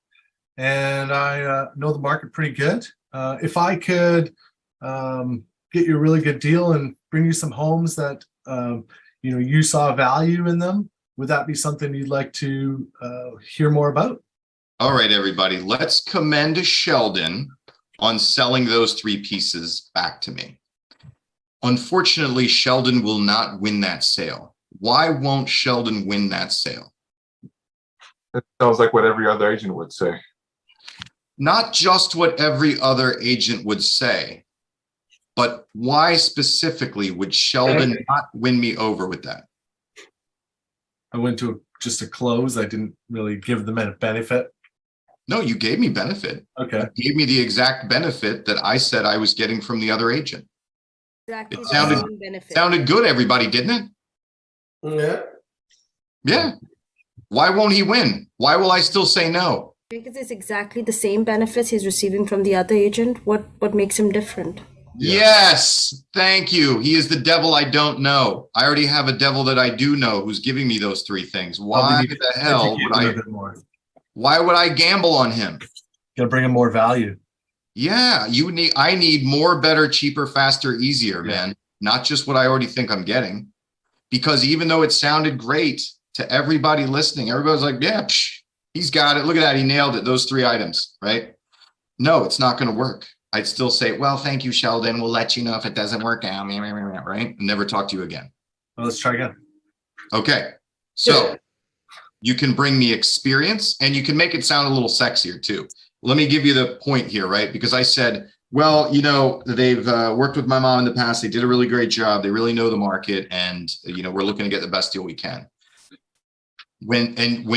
and I know the market pretty good. If I could get you a really good deal and bring you some homes that, you know, you saw value in them, would that be something you'd like to hear more about? All right, everybody, let's commend Sheldon on selling those 3 pieces back to me. Unfortunately, Sheldon will not win that sale. Why won't Sheldon win that sale? It sounds like what every other agent would say. Not just what every other agent would say, but why specifically would Sheldon not win me over with that? I went to just a close. I didn't really give them a benefit. No, you gave me benefit. Okay. You gave me the exact benefit that I said I was getting from the other agent. Exactly. It sounded good, everybody, didn't it? Yeah. Yeah. Why won't he win? Why will I still say no? Because it's exactly the same benefits he's receiving from the other agent. What makes him different? Yes, thank you. He is the devil I don't know. I already have a devil that I do know who's giving me those 3 things. Why the hell would I gamble on him? Gonna bring him more value. Yeah, I need more, better, cheaper, faster, easier, man. Not just what I already think I'm getting. Because even though it sounded great to everybody listening, everybody's like, yeah, he's got it. Look at that. He nailed it. Those 3 items, right? No, it's not going to work. I'd still say, well, thank you, Sheldon. We'll let you know if it doesn't work out, right? And never talk to you again. Well, let's try again. Okay. So you can bring me experience and you can make it sound a little sexier too. Let me give you the point here, right? Because I said, well, you know, they've worked with my mom in the past. They did a really great job. They really know the market. And, you know, we're looking to get the best deal we can. When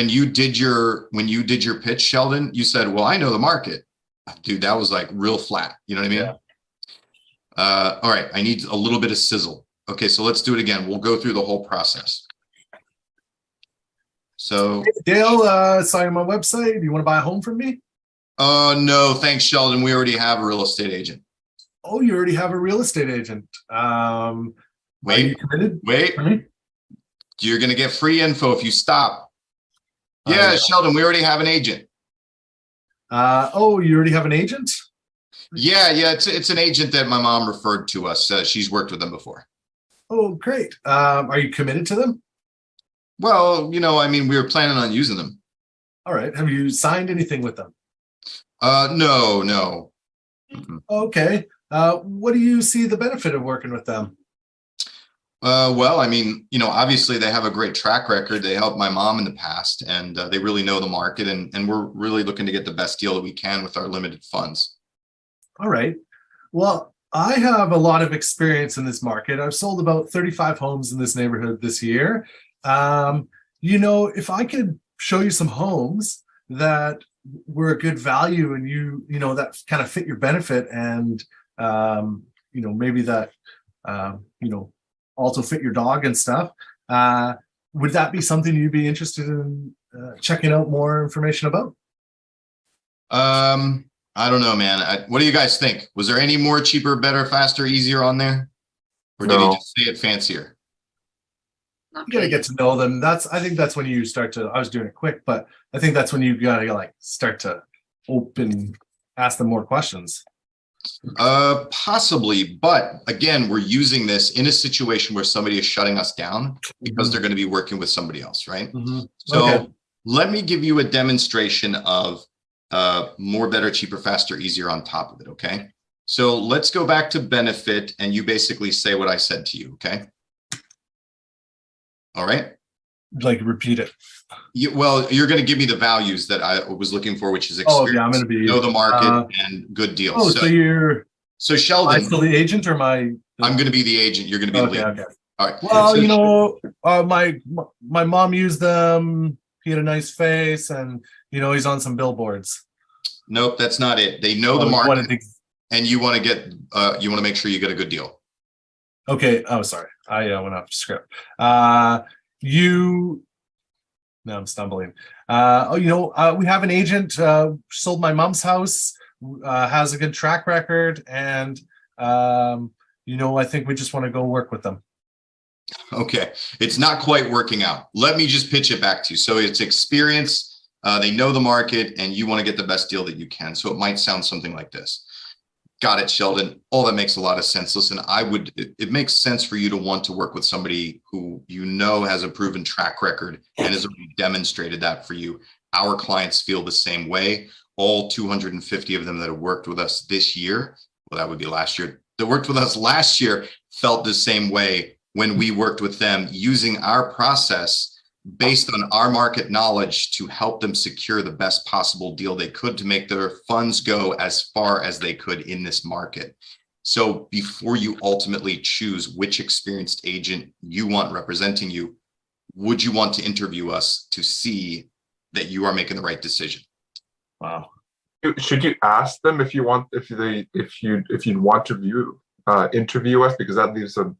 you did your pitch, Sheldon, you said, well, I know the market. Dude, that was like real flat. You know what I mean? Yeah. All right. I need a little bit of sizzle. Okay. So let's do it again. We'll go through the whole process. So Dale, sign on my website. Do you want to buy a home from me? No, thanks, Sheldon. We already have a real estate agent. Oh, you already have a real estate agent. Wait. You're going to get free info if you stop. Yeah, Sheldon, we already have an agent. Oh, you already have an agent? Yeah, it's an agent that my mom referred to us. She's worked with them before. Oh, great. Are you committed to them? Well, you know, I mean, we were planning on using them. All right. Have you signed anything with them? No. Okay. What do you see the benefit of working with them? Well, I mean, you know, obviously they have a great track record. They helped my mom in the past and they really know the market and we're really looking to get the best deal that we can with our limited funds. All right. Well, I have a lot of experience in this market. I've sold about 35 homes in this neighborhood this year. You know, if I could show you some homes that were a good value and you know, that kind of fit your benefit and, you know, maybe that, you know, also fit your dog and stuff. Would that be something you'd be interested in checking out more information about? I don't know, man. What do you guys think? Was there any more cheaper, better, faster, easier on there? Or did he just say it fancier? You gotta get to know them. I think that's when you start to, I was doing it quick, but I think that's when you gotta like start to ask them more questions. Possibly, but again, we're using this in a situation where somebody is shutting us down because they're going to be working with somebody else, right? So let me give you a demonstration of more, better, cheaper, faster, easier on top of it. Okay. So let's go back to benefit and you basically say what I said to you. Okay. All right. Like repeat it. Well, you're going to give me the values that I was looking for, which is experience, I'm going to be know the market and good deals. So Sheldon, am I still the agent or I'm going to be the agent. You're going to be the lead. Okay. All right. Well, so, my mom used them. He had a nice face, and he's on some billboards. Nope, that's not it. They know the market, and you want to make sure you get a good deal. Okay. Oh, sorry. I went off script. Now I'm stumbling. We have an agent, sold my mom's house, has a good track record, and I think we just want to go work with them. Okay. It's not quite working out. Let me just pitch it back to you. So it's experience, they know the market, and you want to get the best deal that you can. So it might sound something like this. Got it, Sheldon. All that makes a lot of sense. Listen, it makes sense for you to want to work with somebody who has a proven track record and has already demonstrated that for you. Our clients feel the same way. All 250 of them that have worked with us this year, well, that would be last year, that worked with us last year felt the same way when we worked with them using our process based on our market knowledge to help them secure the best possible deal they could to make their funds go as far as they could in this market. So before you ultimately choose which experienced agent you want representing you, would you want to interview us to see that you are making the right decision? Wow. Should you ask them if you'd want to interview us, because that leaves them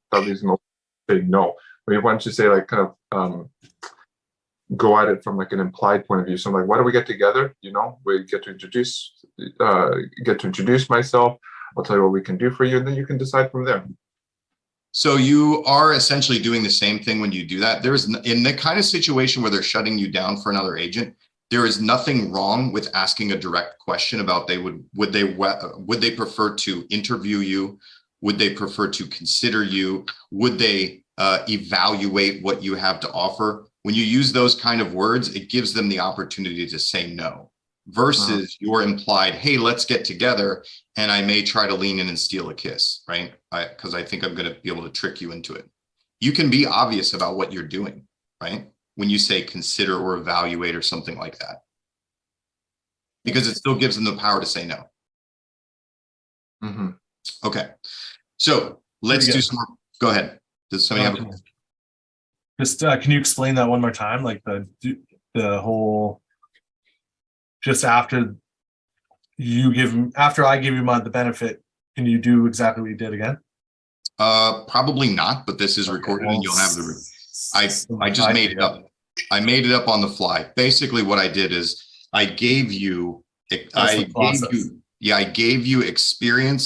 saying no. Why don't you say like kind of go at it from like an implied point of view. So I'm like, why don't we get together? We get to introduce myself. I'll tell you what we can do for you, and then you can decide from there. So you are essentially doing the same thing when you do that. In the kind of situation where they're shutting you down for another agent, there is nothing wrong with asking a direct question about would they prefer to interview you? Would they prefer to consider you? Would they evaluate what you have to offer? When you use those kind of words, it gives them the opportunity to say no versus your implied, hey, let's get together. And I may try to lean in and steal a kiss, right? Because I think I'm going to be able to trick you into it. You can be obvious about what you're doing, right? When you say consider or evaluate or something like that, because it still gives them the power to say no. Okay. So let's do some more. Go ahead. Does somebody have Just can you explain that one more time? Like the whole, just after I give you the benefit, can you do exactly what you did again? Probably not, but this is recorded and you'll have I just made it up. I made it up on the fly. Basically what I did is I gave you experience,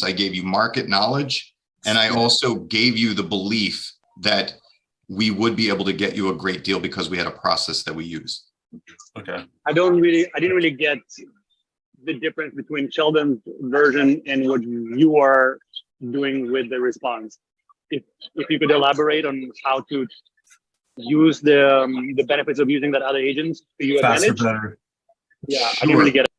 I gave you market knowledge, and I also gave you the belief that we would be able to get you a great deal because we had a process that we use. Okay. I didn't really get the difference between Sheldon's version and what you are doing with the response. If you could elaborate on how to use the benefits of using that other agent to your advantage. Better. Yeah, sure. I didn't really get it.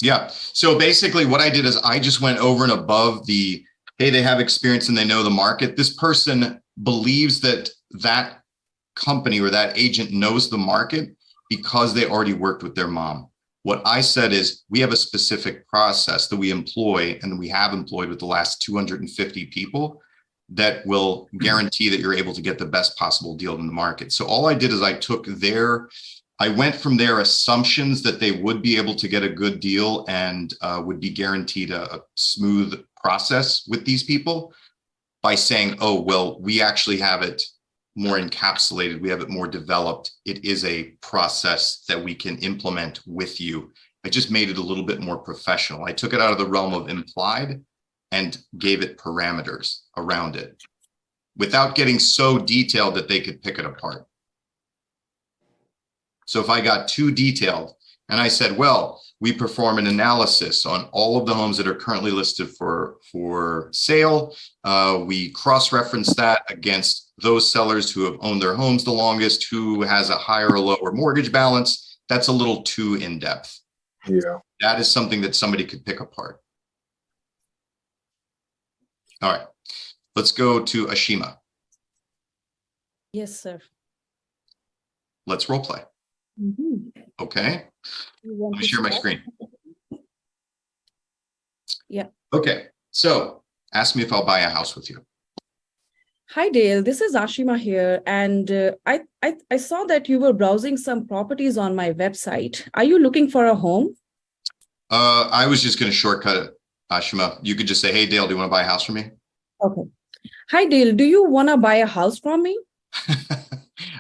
Yeah. So basically what I did is I just went over and above the, hey, they have experience and they know the market. This person believes that that company or that agent knows the market because they already worked with their mom. What I said is we have a specific process that we employ and we have employed with the last 250 people that will guarantee that you're able to get the best possible deal in the market. So all I did is I went from their assumptions that they would be able to get a good deal and would be guaranteed a smooth process with these people by saying, oh, well, we actually have it more encapsulated. We have it more developed. It is a process that we can implement with you. I just made it a little bit more professional. I took it out of the realm of implied and gave it parameters around it. without getting so detailed that they could pick it apart. So if I got too detailed and I said, well, we perform an analysis on all of the homes that are currently listed for sale. We cross-reference that against those sellers who have owned their homes the longest, who has a higher or lower mortgage balance. That's a little too in-depth. Yeah. That is something that somebody could pick apart. All right, let's go to Ashima. Yes, sir. Let's role play. Okay. Let me share my screen. Yeah. Okay, so ask me if I'll buy a house with you. Hi, Dale. This is Ashima here, and I saw that you were browsing some properties on my website. Are you looking for a home? I was just going to shortcut it, Ashima. You could just say, hey, Dale, do you want to buy a house from me? Okay. Hi, Dale. Do you want to buy a house from me?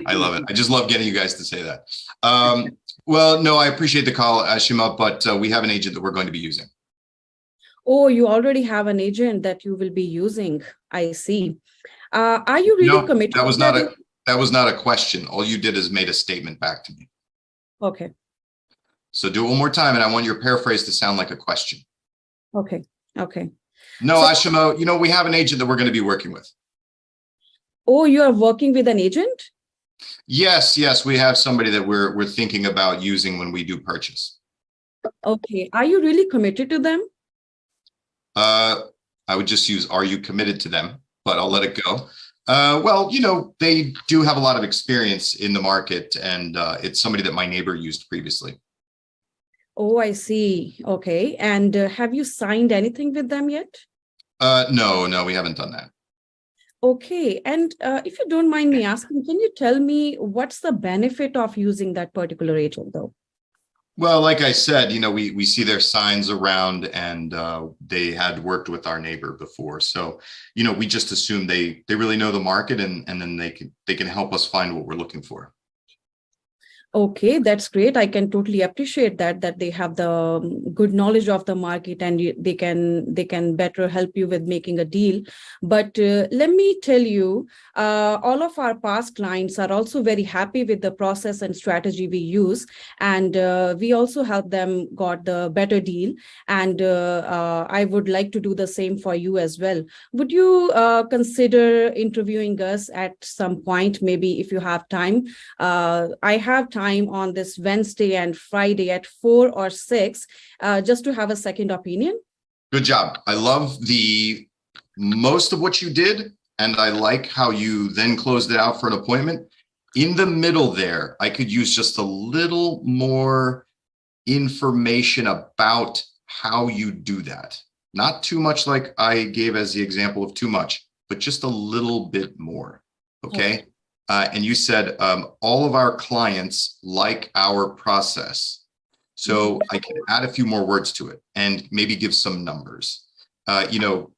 I love it. I just love getting you guys to say that. Well, no, I appreciate the call, Ashima, but we have an agent that we're going to be using. Oh, you already have an agent that you will be using. I see. Are you really committed? That was not a question. All you did is made a statement back to me. Okay. So do it one more time, and I want your paraphrase to sound like a question. Okay. Okay. No, Ashima, you know, we have an agent that we're going to be working with. Oh, you are working with an agent? Yes, we have somebody that we're thinking about using when we do purchase. Okay. Are you really committed to them? I would just use, are you committed to them? But I'll let it go. Well, you know, they do have a lot of experience in the market, and it's somebody that my neighbor used previously. Oh, I see. Okay. And have you signed anything with them yet? No, we haven't done that. Okay. And if you don't mind me asking, can you tell me what's the benefit of using that particular agent, though? Well, like I said, you know, we see their signs around, and they had worked with our neighbor before. So, you know, we just assume they really know the market, and then they can help us find what we're looking for. Okay, that's great. I can totally appreciate that they have the good knowledge of the market, and they can better help you with making a deal. But let me tell you, all of our past clients are also very happy with the process and strategy we use, and we also help them got the better deal. And I would like to do the same for you as well. Would you consider interviewing us at some point, maybe if you have time? I have time on this Wednesday and Friday at 4 or 6, just to have a second opinion. Good job. I love the most of what you did, and I like how you then closed it out for an appointment. In the middle there, I could use just a little more information about how you do that. Not too much like I gave as the example of too much, but just a little bit more. Okay. And you said all of our clients like our process. So I can add a few more words to it and maybe give some numbers. You know,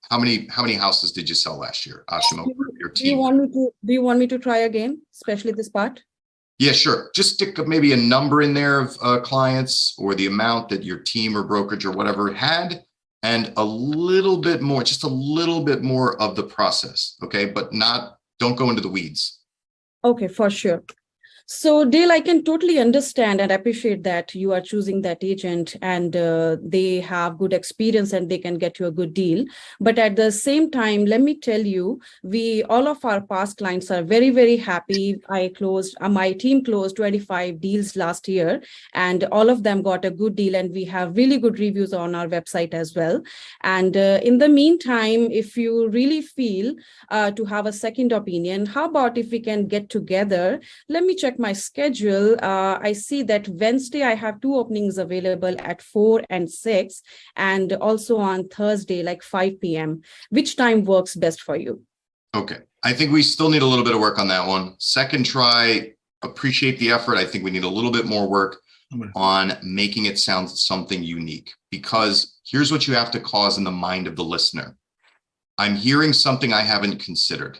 how many houses did you sell last year, Ashima? Your team. Do you want me to try again, especially this part? Yeah, sure. Just stick maybe a number in there of clients, or the amount that your team or brokerage or whatever had, and a little bit more, just a little bit more of the process. Okay, but don't go into the weeds. Okay, for sure. So Dale, I can totally understand and appreciate that you are choosing that agent, and they have good experience and they can get you a good deal. But at the same time, let me tell you, all of our past clients are very, very happy. My team closed 25 deals last year, and all of them got a good deal, and we have really good reviews on our website as well. And in the meantime, if you really feel to have a second opinion, how about if we can get together? Let me check my schedule. I see that Wednesday I have 2 openings available at 4 and 6, and also on Thursday, like 5 p.m. Which time works best for you? Okay. I think we still need a little bit of work on that one. Second try, appreciate the effort. I think we need a little bit more work on making it sound something unique, because here's what you have to cause in the mind of the listener. I'm hearing something I haven't considered.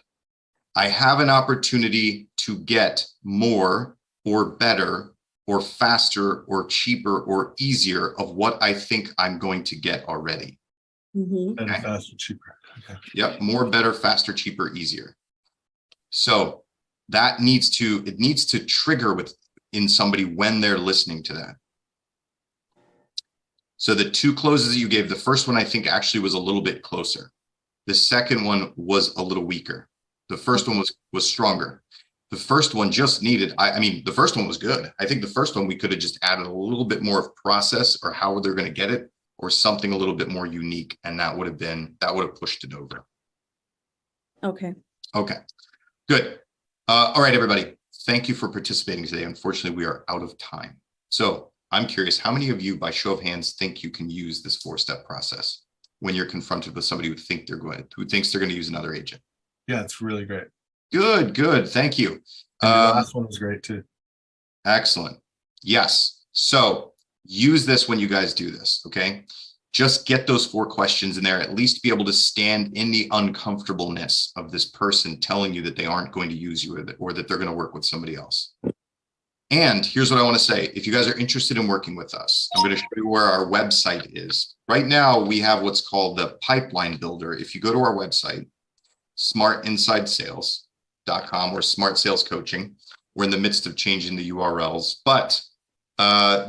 I have an opportunity to get more or better or faster or cheaper or easier of what I think I'm going to get already. And faster, cheaper. Yep, more, better, faster, cheaper, easier. So that needs to trigger in somebody when they're listening to that. So the 2 closes that you gave, the first one I think actually was a little bit closer. The second one was a little weaker. The first one was stronger. The first one just needed, I mean, the first one was good. I think the first one we could have just added a little bit more of process or how they're going to get it or something a little bit more unique. And that would have pushed it over. Okay. Okay, good. All right, everybody. Thank you for participating today. Unfortunately, we are out of time. So I'm curious, how many of you, by show of hands, think you can use this 4-step process when you're confronted with somebody who thinks they're going to use another agent? Yeah, it's really great. Good. Thank you. And the last one was great too. Excellent. Yes. So use this when you guys do this. Okay. Just get those 4 questions in there, at least be able to stand in the uncomfortableness of this person telling you that they aren't going to use you or that they're going to work with somebody else. And here's what I want to say. If you guys are interested in working with us, I'm going to show you where our website is. Right now, we have what's called the Pipeline Builder. If you go to our website, smartinsidesales.com or Smart Sales Coaching, we're in the midst of changing the URLs, but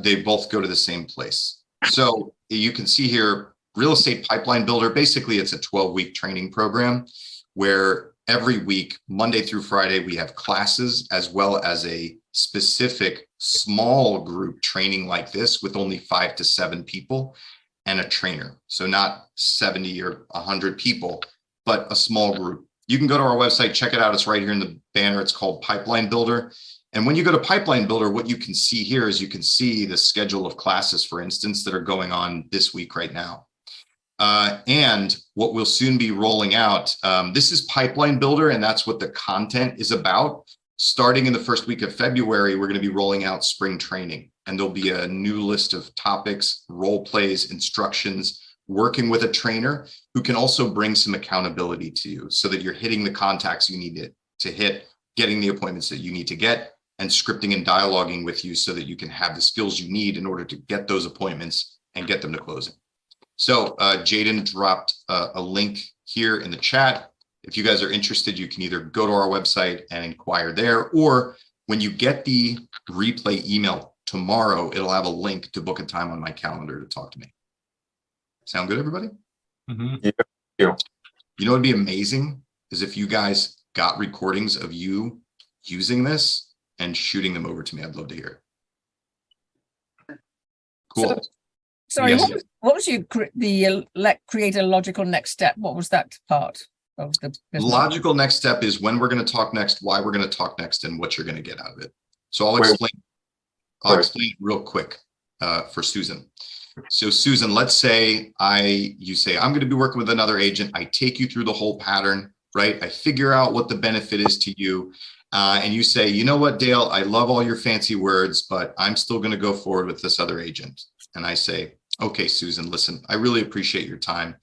they both go to the same place. So you can see here, Real Estate Pipeline Builder. Basically, it's a 12-week training program where every week, Monday through Friday, we have classes as well as a specific small group training like this with only 5 to 7 people and a trainer. So not 70 or 100 people, but a small group. You can go to our website, check it out. It's right here in the banner. It's called Pipeline Builder. And when you go to Pipeline Builder, what you can see here is you can see the schedule of classes, for instance, that are going on this week right now. And what we'll soon be rolling out, this is Pipeline Builder, and that's what the content is about. Starting in the first week of February, we're going to be rolling out spring training, and there'll be a new list of topics, role plays, instructions, working with a trainer who can also bring some accountability to you so that you're hitting the contacts you need to hit, getting the appointments that you need to get, and scripting and dialoguing with you so that you can have the skills you need in order to get those appointments and get them to closing. So Jaden dropped a link here in the chat. If you guys are interested, you can either go to our website and inquire there, or when you get the replay email tomorrow, it'll have a link to book a time on my calendar to talk to me. Sound good, everybody? Mm-hmm. Yeah. You know what'd be amazing is if you guys got recordings of you using this and shooting them over to me. I'd love to hear it. Cool. Sorry, Yes. what was create a logical next step? What was that part of the business? Logical next step is when we're going to talk next, why we're going to talk next, and what you're going to get out of it. So I'll explain real quick for Susan. So Susan, let's say you say, I'm going to be working with another agent. I take you through the whole pattern, right? I figure out what the benefit is to you. And you say, you know what, Dale, I love all your fancy words, but I'm still going to go forward with this other agent. And I say, okay, Susan, listen, I really appreciate your time.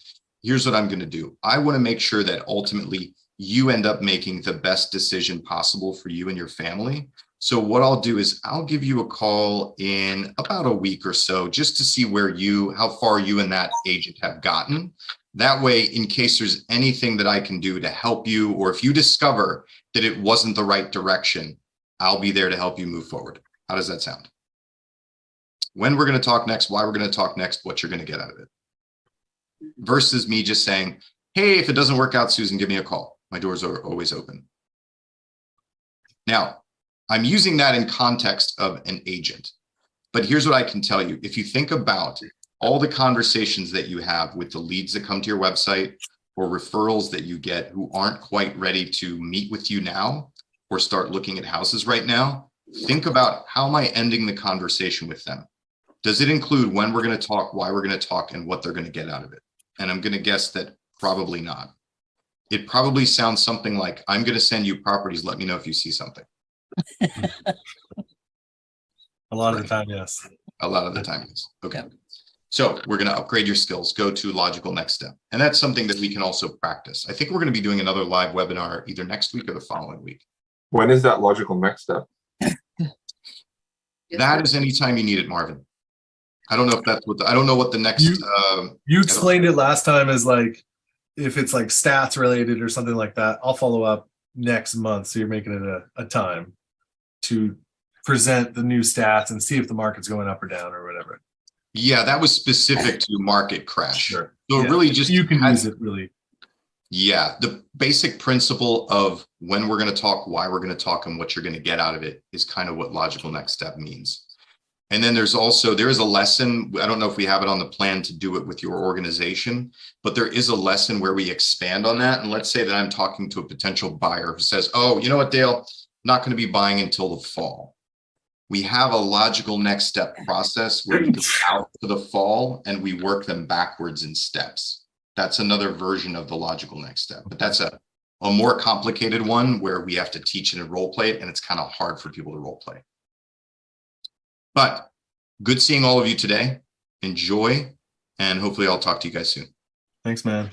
Here's what I'm going to do. I want to make sure that ultimately you end up making the best decision possible for you and your family. So what I'll do is I'll give you a call in about a week or so, just to see how far you and that agent have gotten. That way, in case there's anything that I can do to help you, or if you discover that it wasn't the right direction, I'll be there to help you move forward. How does that sound? When we're going to talk next, why we're going to talk next, what you're going to get out of it. Versus me just saying, hey, if it doesn't work out, Susan, give me a call. My doors are always open. Now, I'm using that in context of an agent. But here's what I can tell you. If you think about all the conversations that you have with the leads that come to your website or referrals that you get who aren't quite ready to meet with you now or start looking at houses right now, think about, how am I ending the conversation with them? Does it include when we're going to talk, why we're going to talk, and what they're going to get out of it? And I'm going to guess that probably not. It probably sounds something like, I'm going to send you properties. Let me know if you see something. A lot of the time, yes. A lot of the time, yes. Okay. So we're going to upgrade your skills, go to logical next step. And that's something that we can also practice. I think we're going to be doing another live webinar either next week or the following week. When is that logical next step? That is anytime you need it, Marvin. I don't know if that's I don't know what the next. You explained it last time as like, if it's like stats related or something like that, I'll follow up next month. So you're making it a time to present the new stats and see if the market's going up or down or whatever. Yeah, that was specific to market crash. Sure. So it Yeah. really just You can has- use it really. Yeah, the basic principle of when we're going to talk, why we're going to talk, and what you're going to get out of it is kind of what logical next step means. And then there is a lesson. I don't know if we have it on the plan to do it with your organization, but there is a lesson where we expand on that. And let's say that I'm talking to a potential buyer who says, oh, you know what, Dale, I'm not going to be buying until the fall. We have a logical next step process where we go out to the fall and we work them backwards in steps. That's another version of the logical next step, but that's a more complicated one where we have to teach it and role play it, and it's kind of hard for people to role play. But good seeing all of you today. Enjoy, and hopefully I'll talk to you guys soon. Thanks, man.